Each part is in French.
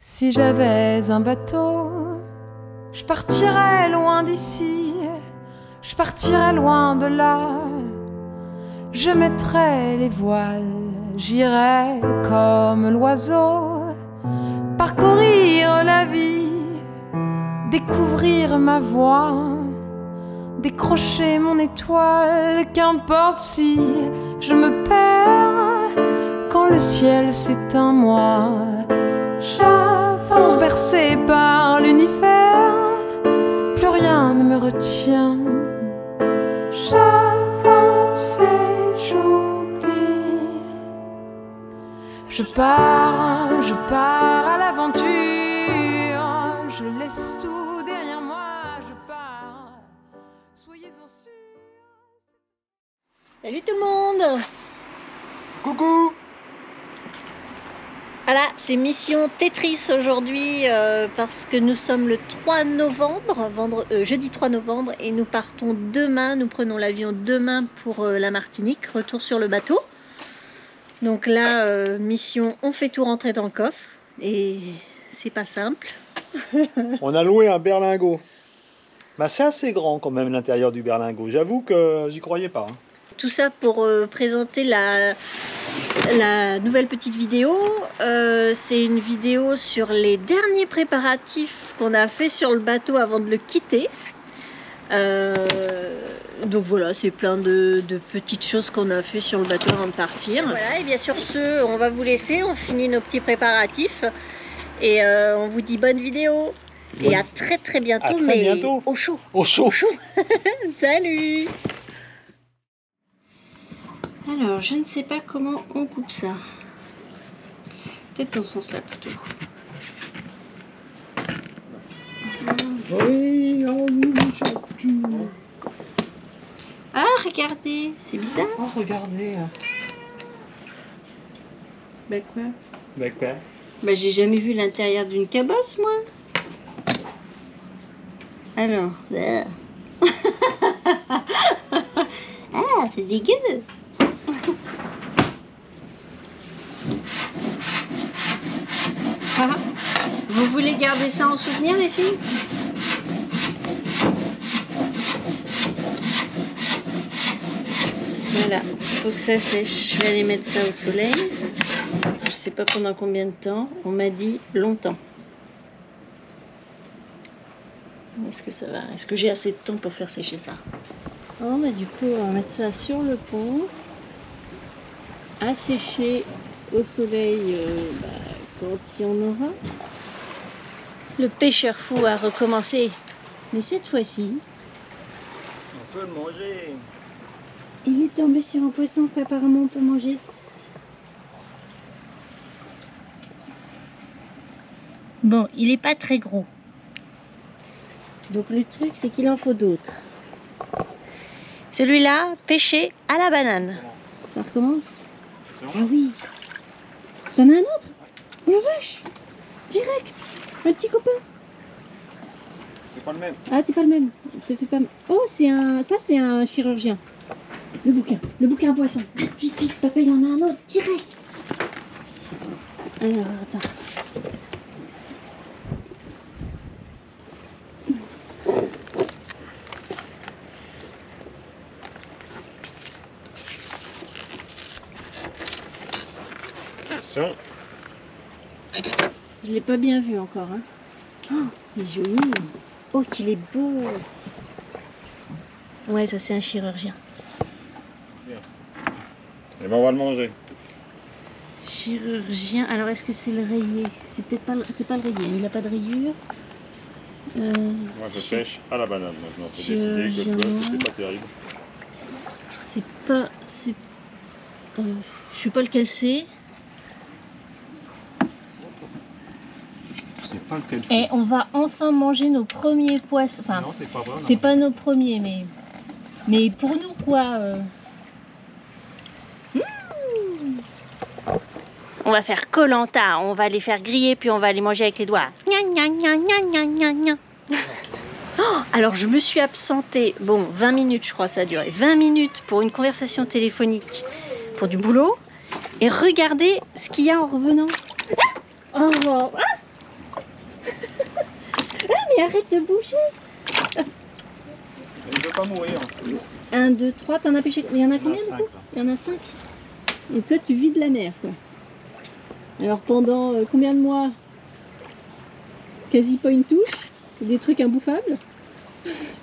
Si j'avais un bateau, je partirais loin d'ici, je partirais loin de là. Je mettrais les voiles, j'irais comme l'oiseau, parcourir la vie, découvrir ma voie, décrocher mon étoile, qu'importe si je me perds quand le ciel s'éteint, moi j'avance bercé par l'univers, plus rien ne me retient. J'avance et j'oublie. Je pars à l'aventure, je laisse tout derrière moi, je pars. Soyez-en sûrs. Salut tout le monde! Coucou! Voilà, c'est mission Tetris aujourd'hui parce que nous sommes le 3 novembre, jeudi 3 novembre, et nous partons demain, nous prenons l'avion demain pour la Martinique, retour sur le bateau. Donc là, mission, on fait tout rentrer dans le coffre et c'est pas simple. On a loué un berlingot. Bah, c'est assez grand quand même l'intérieur du berlingot. J'avoue que j'y croyais pas. Hein. Tout ça pour présenter la nouvelle petite vidéo. C'est une vidéo sur les derniers préparatifs qu'on a fait sur le bateau avant de le quitter. Donc voilà, c'est plein de petites choses qu'on a fait sur le bateau avant de partir. Voilà, et bien sur ce, on va vous laisser, on finit nos petits préparatifs et on vous dit bonne vidéo. Et à très bientôt, bientôt. Au chaud. Au chaud. Salut. Alors, je ne sais pas comment on coupe ça. Peut-être dans ce sens-là plutôt. Oui, Ah, regardez, c'est bizarre. oh, regardez. Bah quoi? Bah quoi? Bah j'ai jamais vu l'intérieur d'une cabosse, moi. Alors. Ah, c'est dégueu. Ah, vous voulez garder ça en souvenir, les filles? Voilà, faut que ça sèche. Je vais aller mettre ça au soleil. Je sais pas pendant combien de temps. On m'a dit longtemps. Est-ce que ça va? Est-ce que j'ai assez de temps pour faire sécher ça? Oh, bah du coup, on va mettre ça sur le pont, à sécher au soleil quand il y en aura. Le pêcheur fou a recommencé, mais cette fois-ci, On peut le manger. il est tombé sur un poisson qu'apparemment on peut manger. Bon, il est pas très gros. Donc le truc, c'est qu'il en faut d'autres. Celui-là, pêché à la banane. Ça recommence? Ah oui. T'en as un autre? Oh la vache! Direct! Un petit copain? C'est pas le même. Ah, c'est pas le même. Te fais pas... Oh, c'est un... Ça, c'est un chirurgien. Le bouquin à poisson. Vite, vite, vite. Papa, il en a un autre. Direct! Alors, attends. Attention. Je l'ai pas bien vu encore. Hein. Oh, il est joli. Oh, qu'il est beau. Ouais, ça c'est un chirurgien. Bien. Et ben on va le manger. Chirurgien. Alors est-ce que c'est le rayé? C'est peut-être pas. C'est pas le rayé. Il a pas de rayure. Moi je pêche à la banane maintenant. J'ai décidé que le bleu c'était pas terrible. C'est pas. C'est. Je sais pas lequel c'est. C'est pas lequel Et c'est. on va enfin manger nos premiers poissons. Enfin, Non, c'est pas vrai. c'est pas nos premiers, mais pour nous quoi. On va faire Koh-Lanta, on va les faire griller puis on va les manger avec les doigts. Gna, gna, gna, gna, gna, gna, gna. Oh, alors je me suis absentée, bon 20 minutes je crois ça a duré, 20 minutes pour une conversation téléphonique pour du boulot. Et regardez ce qu'il y a en revenant. Oh, arrête de bouger. Il ne veut pas mourir. 1, 2, 3, t'en as pêché. Il y en a combien du coup? Il y en a 5. Et toi, tu vides la mer, quoi. Alors pendant combien de mois? Quasi pas une touche? Des trucs imbouffables?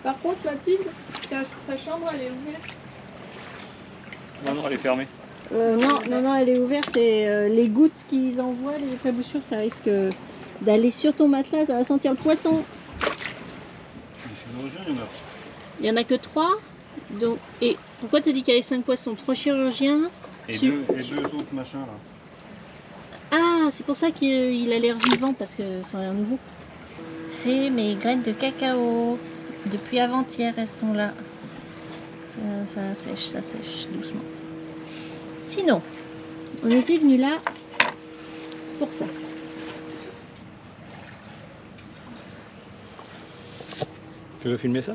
Par contre, Mathilde, ta chambre elle est ouverte. Non, non, elle est fermée. Non, elle est ouverte et les gouttes qu'ils envoient, les éclaboussures, ça risque d'aller sur ton matelas, ça va sentir le poisson. Il n'y en a que 3. Donc, et pourquoi tu as dit qu'il y avait 5 poissons? 3 chirurgiens. Et deux autres machins là. Ah, c'est pour ça qu'il a l'air vivant parce que c'est un nouveau. C'est mes graines de cacao. Depuis avant-hier, elles sont là. Ça sèche doucement. Sinon, on était venu là pour ça. Tu veux filmer ça?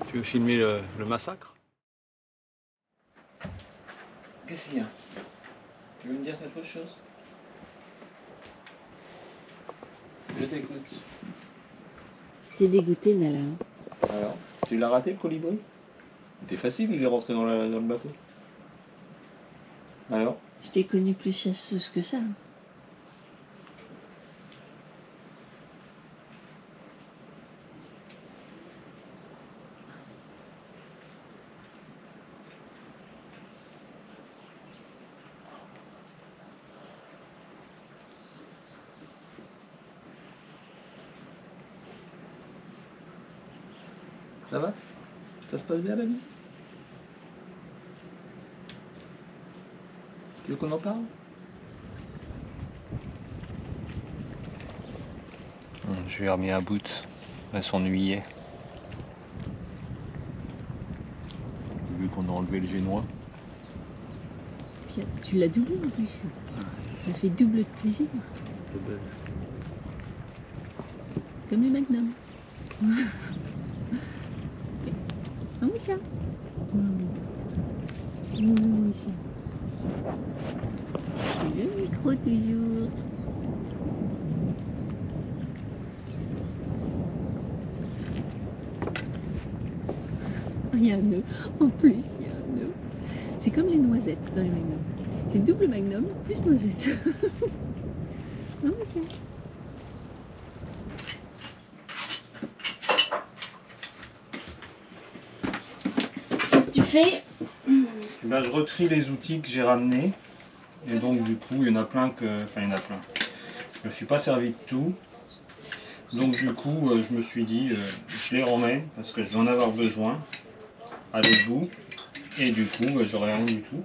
Tu veux filmer le massacre? Qu'est-ce qu'il y a? Tu veux me dire quelque chose? Je t'écoute. T'es dégoûté, Nala. Alors, tu l'as raté le colibri? C'était facile, il est rentré dans le bateau. Alors? Je t'ai connue plus chasseuse que ça. Ça va? Ça se passe bien la vie? Tu veux qu'on en parle? Je lui ai remis un bout. Elle s'ennuyait. Vu qu'on a enlevé le génois. Puis, tu l'as doublé en plus. Ça fait double de plaisir. Comme les Magnum. Oh oui, ça. Oui, ça. Le micro toujours. Oh, il y a un nœud. En plus, il y a un nœud. C'est comme les noisettes dans les Magnum. C'est double Magnum plus noisette. Non, monsieur. Qu'est-ce que tu fais? Ben, je retrie les outils que j'ai ramenés. Et donc du coup, il y en a plein que... Enfin, il y en a plein. Je ne suis pas servi de tout. Donc du coup, je me suis dit, je les remets parce que je vais en avoir besoin avec vous. Et du coup, j'aurai rien du tout.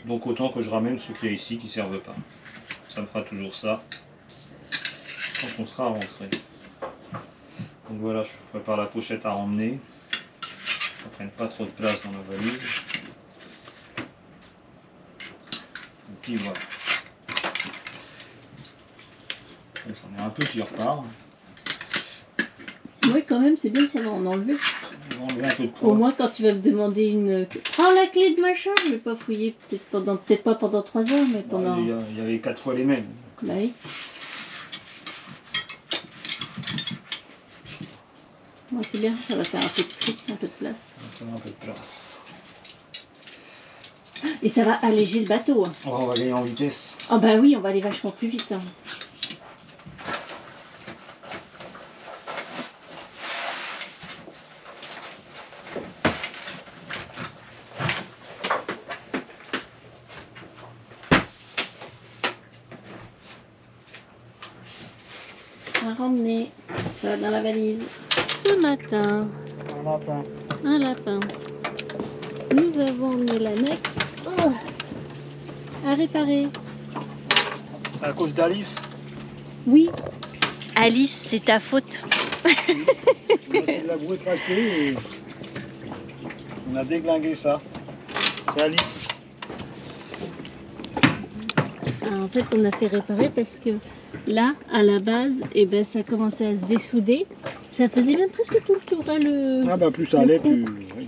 Donc autant que je ramène ce qu'il y a ici qui ne servent pas. Ça me fera toujours ça quand on sera rentré. Donc voilà, je prépare la pochette à emmener. Ça ne prenne pas trop de place dans la valise. Et puis voilà. J'en ai un peu qui repart. Oui, quand même, c'est bien de savoir en enlever. Enlever un peu de poids. Au moins, quand tu vas me demander une... Prends la clé de machin, je vais pas fouiller, peut-être pas pendant 3 heures, mais pendant... Il y avait 4 fois les mêmes. Bah oui. Moi, c'est bien, ça va faire un peu de tri, un peu de place. Ça va faire un peu de place. Et ça va alléger le bateau. Hein. On va aller en vitesse. Ah bah oui, on va aller vachement plus vite. Hein. À ramener, ça va dans la valise. Ce matin, Un lapin. un lapin. Nous avons emmené l'annexe à réparer. À cause d'Alice. Oui, Alice, c'est ta faute. La boue est craquée et on a déglingué ça. C'est Alice. Alors, en fait, on a fait réparer parce que là, à la base, eh ben, ça commençait à se dessouder. Ça faisait même presque tout le tour. Hein, Ah bah plus ça allait, coup. plus... Oui.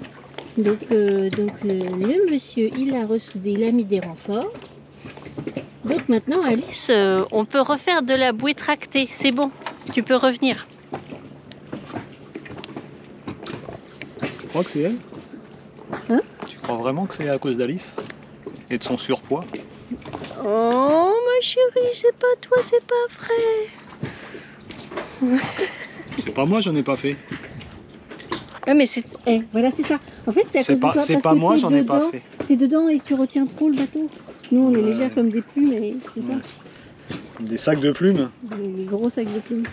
Donc le monsieur, il a ressoudé, il a mis des renforts. Donc maintenant, Alice, on peut refaire de la bouée tractée. C'est bon, tu peux revenir. Tu crois que c'est elle? Hein? Tu crois vraiment que c'est à cause d'Alice? Et de son surpoids? Oh ma chérie, c'est pas toi, c'est pas vrai. C'est pas moi, j'en ai pas fait. Ah mais c'est... Eh, voilà, c'est ça. En fait, c'est à cause de toi. C'est parce pas que moi, t'es j'en ai pas dedans, fait. T'es dedans et tu retiens trop le bateau. Nous, on est Ouais. légère comme des plumes, et c'est ça. Des sacs de plumes. Des gros sacs de plumes.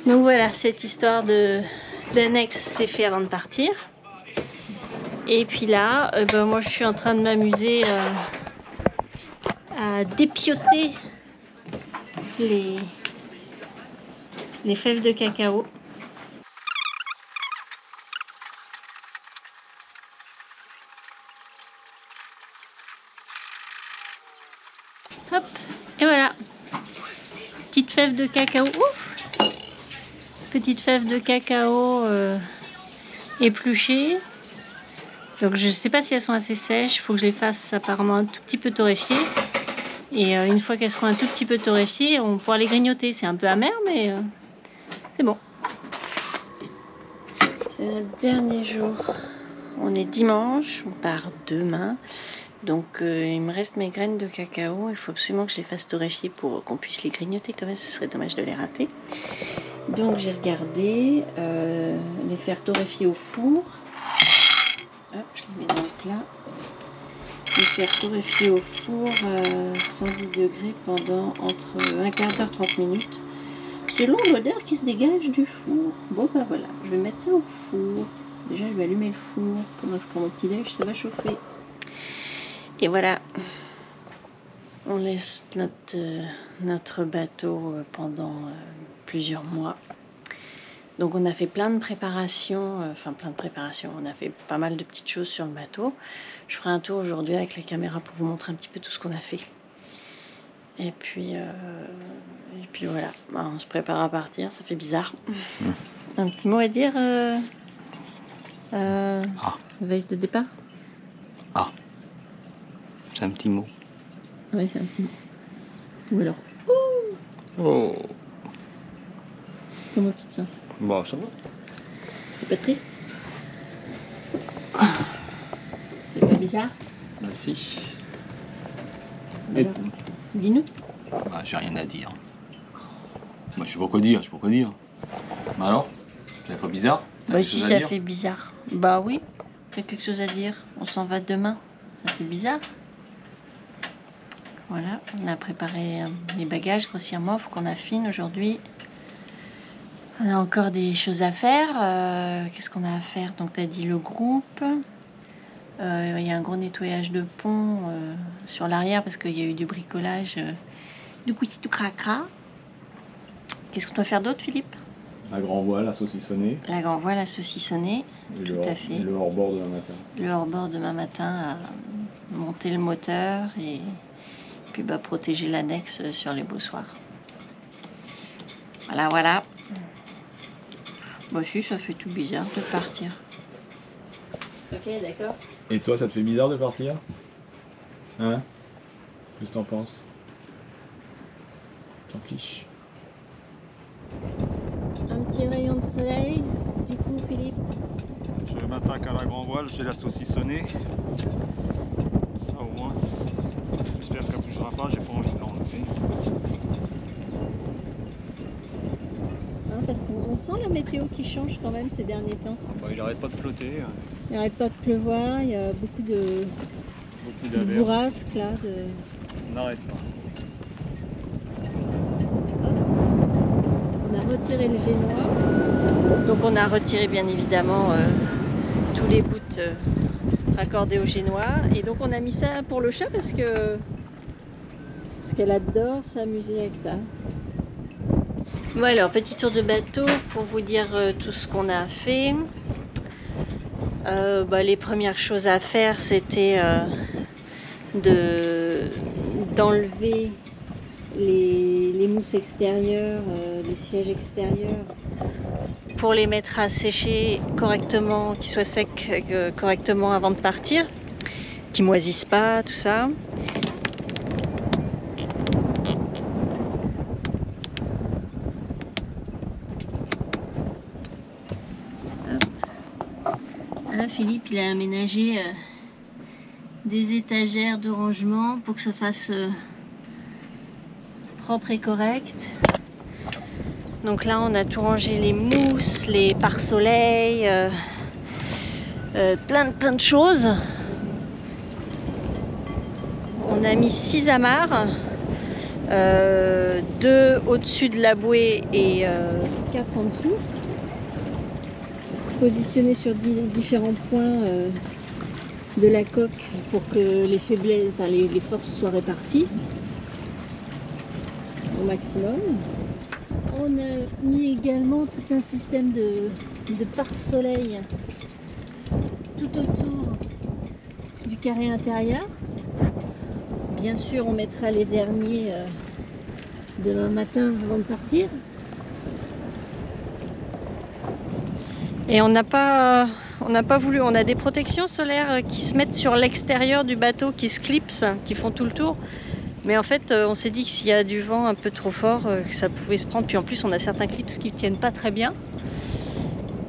Donc voilà, cette histoire d'annexe s'est fait avant de partir. Et puis là, moi je suis en train de m'amuser à dépioter les fèves de cacao. Hop, et voilà. Petite fève de cacao. Ouf! Petite fève de cacao épluchée. Donc je ne sais pas si elles sont assez sèches. Il faut que je les fasse apparemment un tout petit peu torréfier. Et une fois qu'elles seront un tout petit peu torréfiées, on pourra les grignoter. C'est un peu amer, mais c'est bon. C'est notre dernier jour. On est dimanche, on part demain. Donc il me reste mes graines de cacao. Il faut absolument que je les fasse torréfier pour qu'on puisse les grignoter quand même. Ce serait dommage de les rater. Donc j'ai regardé les faire torréfier au four. Hop, je les mets dans le plat. Les faire torréfier au four à 110 degrés pendant entre un quart d'heure 30 minutes. Selon l'odeur qui se dégage du four. Bon bah voilà, je vais mettre ça au four. Déjà je vais allumer le four pendant que je prends mon petit déj, ça va chauffer. Et voilà, on laisse notre bateau pendant plusieurs mois. Donc on a fait plein de préparations, on a fait pas mal de petites choses sur le bateau. Je ferai un tour aujourd'hui avec la caméra pour vous montrer un petit peu tout ce qu'on a fait. Et puis voilà, on se prépare à partir, ça fait bizarre. Un petit mot à dire veille de départ? Ah, c'est un petit mot. Oui, c'est un petit mot. Ou alors, Oh, comment tu te sens? bah ça va. T'es pas triste? C'est pas bizarre? Bah si. Alors, dis-nous. Bah j'ai rien à dire. Bah je sais pas quoi dire, Bah alors, c'est pas bizarre? T'as Bah quelque si, chose à ça dire? fait bizarre. Bah oui, t'as quelque chose à dire. On s'en va demain. Ça fait bizarre. Voilà, on a préparé les bagages grossièrement. Il faut qu'on affine aujourd'hui. On a encore des choses à faire. Qu'est-ce qu'on a à faire? Donc tu as dit le groupe. Il y a un gros nettoyage de pont sur l'arrière parce qu'il y a eu du bricolage. Du coup, c'est tout cracra. Qu'est-ce qu'on doit faire d'autre, Philippe? La grand voile, la saucissonnée. La grand voile à saucissonner. Et Tout à fait. Et le hors-bord demain matin. Le hors-bord demain matin à monter le moteur et puis protéger l'annexe sur les bossoirs. Voilà, voilà. Bah si, ça fait tout bizarre de partir. Ok, d'accord. Et toi, ça te fait bizarre de partir? Hein? Qu'est-ce que t'en penses? T'en fiches? Un petit rayon de soleil, du coup, Philippe. Je m'attaque à la grand voile, j'ai la saucissonnée. Ça au moins. J'espère qu'elle bougera pas, j'ai pas envie de l'enlever. Hein, parce qu'on sent la météo qui change quand même ces derniers temps. Bah, il arrête pas de flotter. Il n'arrête pas de pleuvoir, il y a beaucoup de Beaucoup bourrasques là. On n'arrête pas. On a retiré le génois. Donc on a retiré bien évidemment tous les bouts raccordés au génois. Et donc on a mis ça pour le chat parce qu'elle adore s'amuser avec ça. Bon alors, petit tour de bateau pour vous dire tout ce qu'on a fait. Les premières choses à faire, c'était d'enlever les mousses extérieures, les sièges extérieurs, pour les mettre à sécher correctement, qu'ils soient secs correctement avant de partir, qu'ils moisissent pas, tout ça. Philippe il a aménagé des étagères de rangement pour que ça fasse propre et correct. Donc là on a tout rangé, les mousses, les pare-soleil, plein de choses. On a mis 6 amarres, 2 au-dessus de la bouée et 4 en dessous, positionnés sur différents points de la coque pour que les faiblesses, enfin les forces soient réparties au maximum. On a mis également tout un système de pare-soleil tout autour du carré intérieur. Bien sûr, on mettra les derniers demain matin avant de partir. Et on n'a pas voulu, on a des protections solaires qui se mettent sur l'extérieur du bateau, qui se clipsent, qui font tout le tour. Mais en fait, on s'est dit que s'il y a du vent un peu trop fort, que ça pouvait se prendre. Puis en plus, on a certains clips qui ne tiennent pas très bien.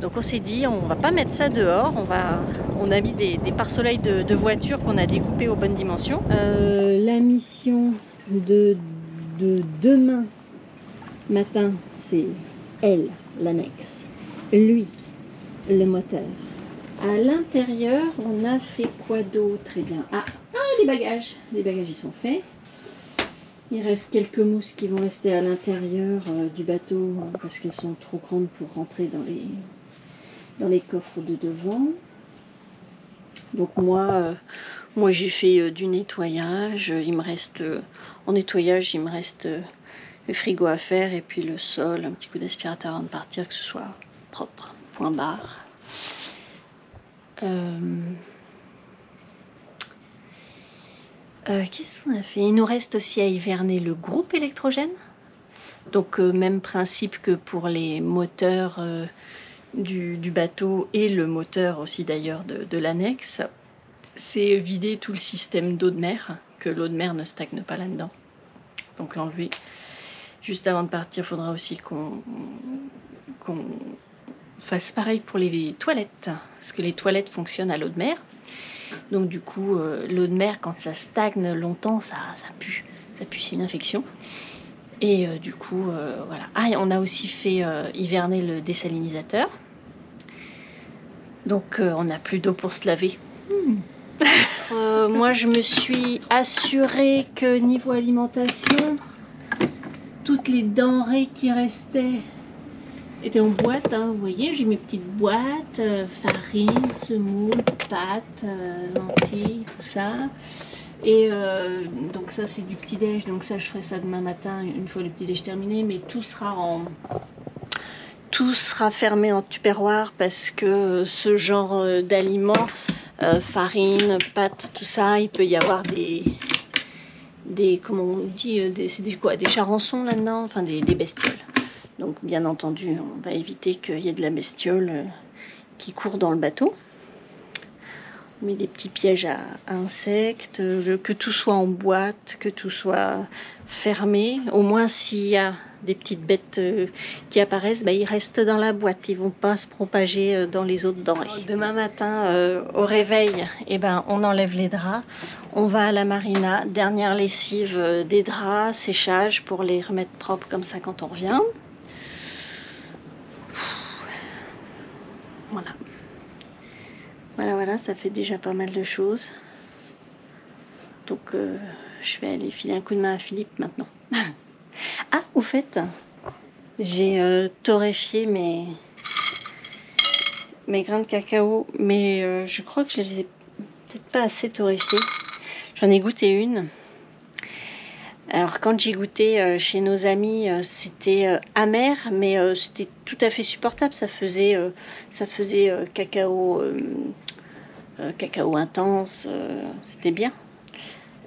Donc on s'est dit, on va pas mettre ça dehors. On a mis des pare-soleil de voiture qu'on a découpés aux bonnes dimensions. La mission de demain matin, c'est elle, l'annexe. Lui, le moteur. À l'intérieur, on a fait quoi d'autre? Très bien. Ah, les bagages. Les bagages, ils sont faits. Il reste quelques mousses qui vont rester à l'intérieur du bateau parce qu'elles sont trop grandes pour rentrer dans les coffres de devant. Donc moi j'ai fait du nettoyage. Il me reste en nettoyage, il me reste le frigo à faire et puis le sol, un petit coup d'aspirateur avant de partir, que ce soit propre. Point barre. Qu'est-ce qu'on a fait? Il nous reste aussi à hiverner le groupe électrogène. Donc même principe que pour les moteurs du bateau et le moteur aussi d'ailleurs de l'annexe. C'est vider tout le système d'eau de mer, que l'eau de mer ne stagne pas là-dedans. Donc l'enlever. Juste avant de partir, il faudra aussi qu'on fasse pareil pour les toilettes, parce que les toilettes fonctionnent à l'eau de mer. Donc du coup, l'eau de mer, quand ça stagne longtemps, ça pue. Ça pue, c'est une infection. Et du coup, voilà. Ah, on a aussi fait hiverner le désalinisateur. Donc on n'a plus d'eau pour se laver. Moi, je me suis assurée que niveau alimentation, toutes les denrées qui restaient étaient en boîte, hein, vous voyez, j'ai mes petites boîtes, farine, semoule, pâtes, lentilles, tout ça. Et donc ça c'est du petit-déj, donc ça je ferai ça demain matin une fois le petit-déj terminé, mais tout sera fermé en tupperware parce que ce genre d'aliments, farine, pâtes, tout ça, il peut y avoir des comment on dit, c'est des charançons là-dedans, enfin des bestioles. Donc bien entendu, on va éviter qu'il y ait de la bestiole qui court dans le bateau. On met des petits pièges à insectes, que tout soit en boîte, que tout soit fermé. Au moins s'il y a des petites bêtes qui apparaissent, ils restent dans la boîte, ils vont pas se propager dans les autres denrées. Demain matin, au réveil, on enlève les draps, on va à la marina, dernière lessive des draps, séchage pour les remettre propres comme ça quand on revient. Voilà, ça fait déjà pas mal de choses. Donc je vais aller filer un coup de main à Philippe maintenant. Ah, au fait, j'ai torréfié mes grains de cacao, mais je crois que je les ai peut-être pas assez torréfiés. J'en ai goûté une. Alors quand j'ai goûté chez nos amis, c'était amer, mais c'était tout à fait supportable. Ça faisait cacao intense, c'était bien.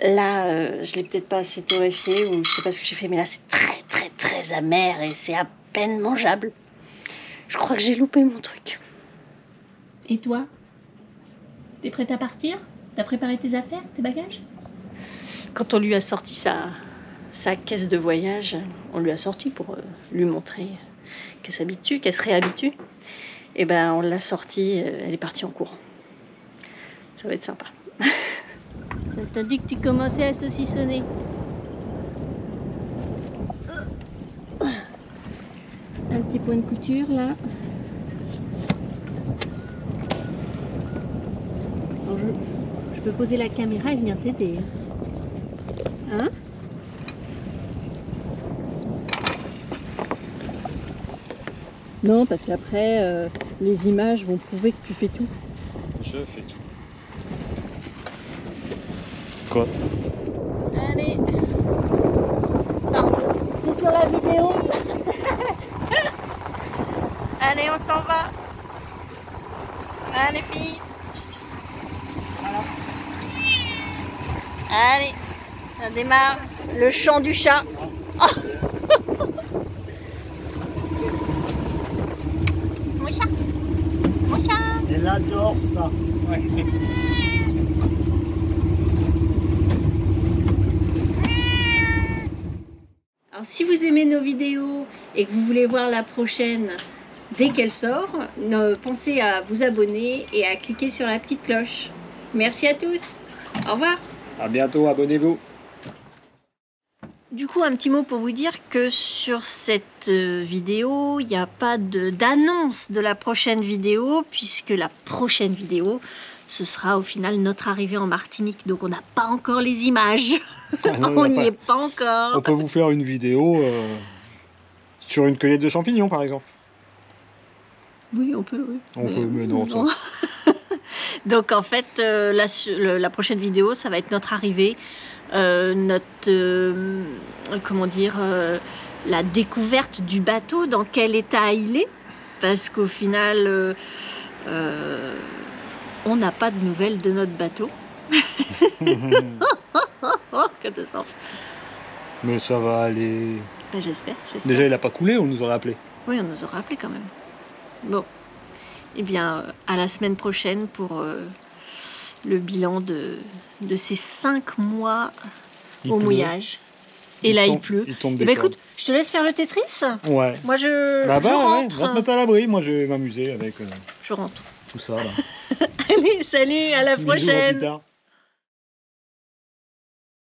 Là, je l'ai peut-être pas assez torréfié, ou je sais pas ce que j'ai fait, mais là c'est très amer et c'est à peine mangeable. Je crois que j'ai loupé mon truc. Et toi? T'es prête à partir? T'as préparé tes affaires, tes bagages? Quand on lui a sorti sa caisse de voyage, on lui a sorti pour lui montrer qu'elle s'habitue, qu'elle se réhabitue. Et on l'a sortie, elle est partie en courant. Ça va être sympa. Ça t'a dit que tu commençais à saucissonner. Un petit point de couture là. Alors, je peux poser la caméra et venir t'aider. Hein? Non, parce qu'après, les images vont prouver que tu fais tout. Je fais tout. Quoi? Allez. T'es sur la vidéo. Allez, on s'en va. Allez, filles. Allez, ça démarre. Le chant du chat. Mon chat. Mon chat. Elle adore ça. Ouais. Alors, si vous aimez nos vidéos et que vous voulez voir la prochaine dès qu'elle sort, pensez à vous abonner et à cliquer sur la petite cloche. Merci à tous. Au revoir. À bientôt, abonnez-vous. Du coup, un petit mot pour vous dire que sur cette vidéo, il n'y a pas d'annonce de la prochaine vidéo, puisque la prochaine vidéo, ce sera au final notre arrivée en Martinique. Donc on n'a pas encore les images. Ah non, on n'y est pas encore. On peut vous faire une vidéo sur une cueillette de champignons, par exemple. Oui, on peut, oui. On peut, mais non, ça. Donc en fait, la prochaine vidéo, ça va être notre arrivée, comment dire, la découverte du bateau, dans quel état il est, parce qu'au final, on n'a pas de nouvelles de notre bateau. Catastrophe. Mais ça va aller. Ben, j'espère. Déjà, il n'a pas coulé, on nous aurait appelé. Oui, on nous aura appelé quand même. Bon, eh bien, à la semaine prochaine pour le bilan de ces 5 mois au mouillage. Et là, il pleut. Il tombe Eh des ben, cordes. écoute, je te laisse faire le Tetris. Ouais. Moi, je Bah, ouais, rentre. va te mettre à l'abri, moi je vais m'amuser avec Je rentre. tout ça. Là. Allez, salut, à la Bisous, à prochaine. plus tard.